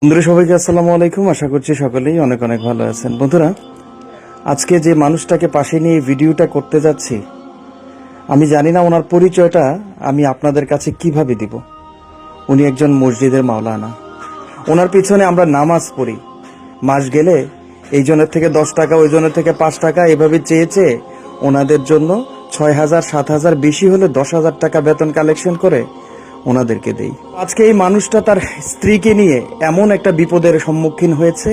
বন্ধুরা সবাইকে আসসালামু আলাইকুম। আশা করছি সকলেই অনেক অনেক ভালো আছেন। বন্ধুরা, আজকে যে মানুষটাকে পাশে নিয়ে ভিডিওটা করতে যাচ্ছি, আমি জানি না ওনার পরিচয়টা আমি আপনাদের কাছে কিভাবে দিব। উনি একজন মসজিদের মাওলানা। ওনার পিছনে আমরা নামাজ পড়ি, মাস গেলে এই জনের থেকে 10 টাকা, ওই জনের থেকে 5 টাকা, এভাবে চেয়েছে ওনাদের জন্য 6,000 7,000, বেশি হলে 10,000 টাকা বেতন কালেকশন করে ওনাদেরকে দেই। আজকে এই মানুষটা তার স্ত্রীকে নিয়ে এমন একটা বিপদের সম্মুখীন হয়েছে,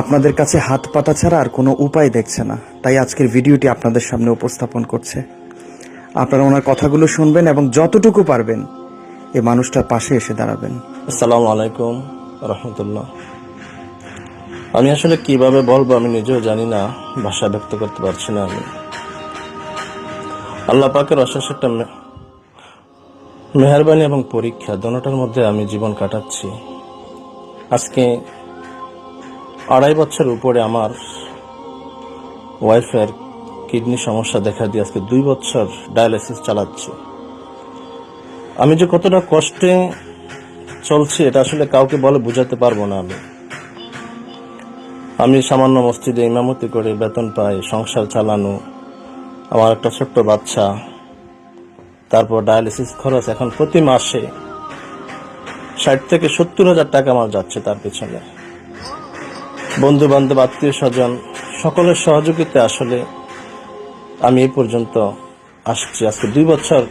আপনাদের কাছে হাত পাতা ছাড়া আর কোনো উপায় দেখছে না। তাই আজকের ভিডিওটি আপনাদের সামনে উপস্থাপন করছে। আপনারা ওনার কথাগুলো শুনবেন এবং যতটুকু পারবেন এই মানুষটার পাশে এসে দাঁড়াবেন। আসসালামু আলাইকুম রহমতুল্লাহ। আমি আসলে কিভাবে বলবো আমি নিজেও জানি না, ভাষা ব্যক্ত করতে পারছি না। আমি আল্লাহ পাকের অশেষ একটা মেহেরবানি এবং পরীক্ষা, দোনোটার মধ্যে আমি জীবন কাটাচ্ছি। আজকে 2.5 বছর উপরে আমার ওয়াইফের কিডনি সমস্যা দেখা দিয়ে আজকে 2 বছর ডায়ালিসিস চালাচ্ছি। আমি যে কতটা কষ্টে চলছি এটা আসলে কাউকে বলে বুঝাতে পারবো না। আমি সামান্য মসজিদে ইমামতি করে বেতন পাই, সংসার চালানো, আমার একটা ছোট্ট বাচ্চা, তারপর ডায়ালিসিস খরচ। এখন প্রতি মাসে 60 থেকে 70,000 টাকা আমার যাচ্ছে তার পিছনে। বন্ধু বান্ধব, আত্মীয় স্বজন সকলের সহযোগিতা আসলে আমি এই পর্যন্ত আসছি। আজকে 2 বছর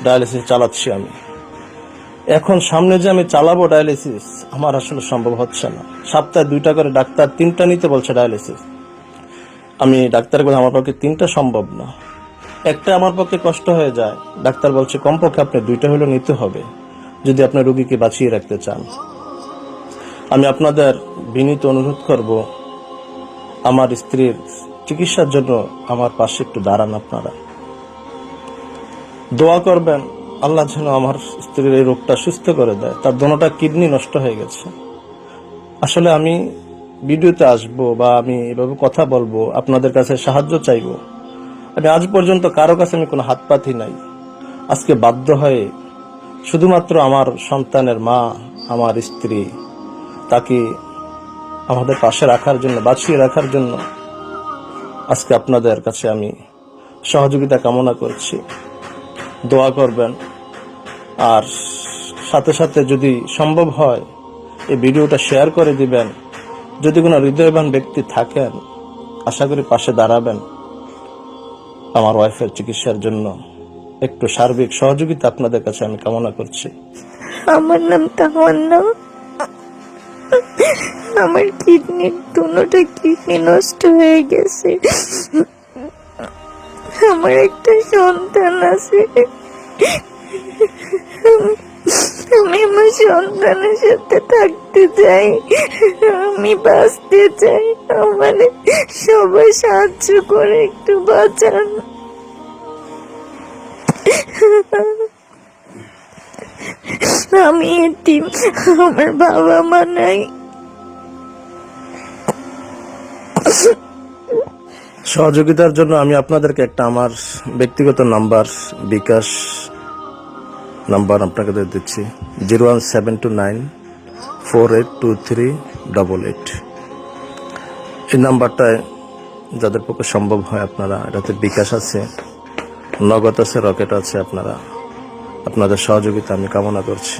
ডায়ালিসিস চালাচ্ছি আমি। এখন সামনে যে আমি চালাবো ডায়ালিসিস, আমার আসলে সম্ভব হচ্ছে না। সপ্তাহে 2টা করে ডাক্তার 3টা নিতে বলছে ডায়ালিসিস। আমি ডাক্তার বলে আমার পক্ষে 3টা সম্ভব না, একটা আমার পক্ষে কষ্ট হয়ে যায়। ডাক্তার বলছে কমপক্ষে আপনি 2টা হলে নিতে হবে যদি আপনার রোগীকে বাঁচিয়ে রাখতে চান। আমি আপনাদের বিনীত অনুরোধ করব, আমার স্ত্রীর চিকিৎসার জন্য আমার পাশে একটু দাঁড়ান। আপনারা দোয়া করবেন আল্লাহ যেন আমার স্ত্রীর এই রোগটা সুস্থ করে দেয়। তার দোনোটা কিডনি নষ্ট হয়ে গেছে। আসলে আমি ভিডিওতে আসবো বা আমি এভাবে কথা বলবো, আপনাদের কাছে সাহায্য চাইবো, আমি আজ পর্যন্ত কারো কাছে আমি কোনো হাত পাতি নাই। আজকে বাধ্য হয়ে শুধুমাত্র আমার সন্তানের মা, আমার স্ত্রী, তাকে আমাদের পাশে রাখার জন্য, বাঁচিয়ে রাখার জন্য আজকে আপনাদের কাছে আমি সহযোগিতা কামনা করছি। দোয়া করবেন, আর সাথে সাথে যদি সম্ভব হয় এই ভিডিওটা শেয়ার করে দিবেন। যদি কোনো হৃদয়বান ব্যক্তি থাকেন, আশা করি পাশে দাঁড়াবেন। আমার ওয়াইফের চিকিৎসার জন্য একটু সার্বিক সহযোগিতা আপনাদের কাছে আমি কামনা করছি। আমার নাম তামান্না। আমার দুটোটা কিডনি নষ্ট হয়ে গেছে। আমার একটা সন্তান আছে। আমি আমার সন্তানের সাথে থাকতে চাই, আমি বাঁচতে চাই। আমার সবাই সাহায্য করে একটু বাঁচান। আমি এতিম, আমার বাবা মা নাই। সহযোগিতার জন্য আমি আপনাদেরকে একটা আমার ব্যক্তিগত নাম্বার, বিকাশ নাম্বার আপনাকে দিচ্ছি, 01729482388। এই নাম্বারটায় যাদের পক্ষে সম্ভব হয় আপনারা, এটাতে বিকাশ আছে, নগদ আছে, রকেট আছে। আপনাদের সহযোগিতা আমি কামনা করছি।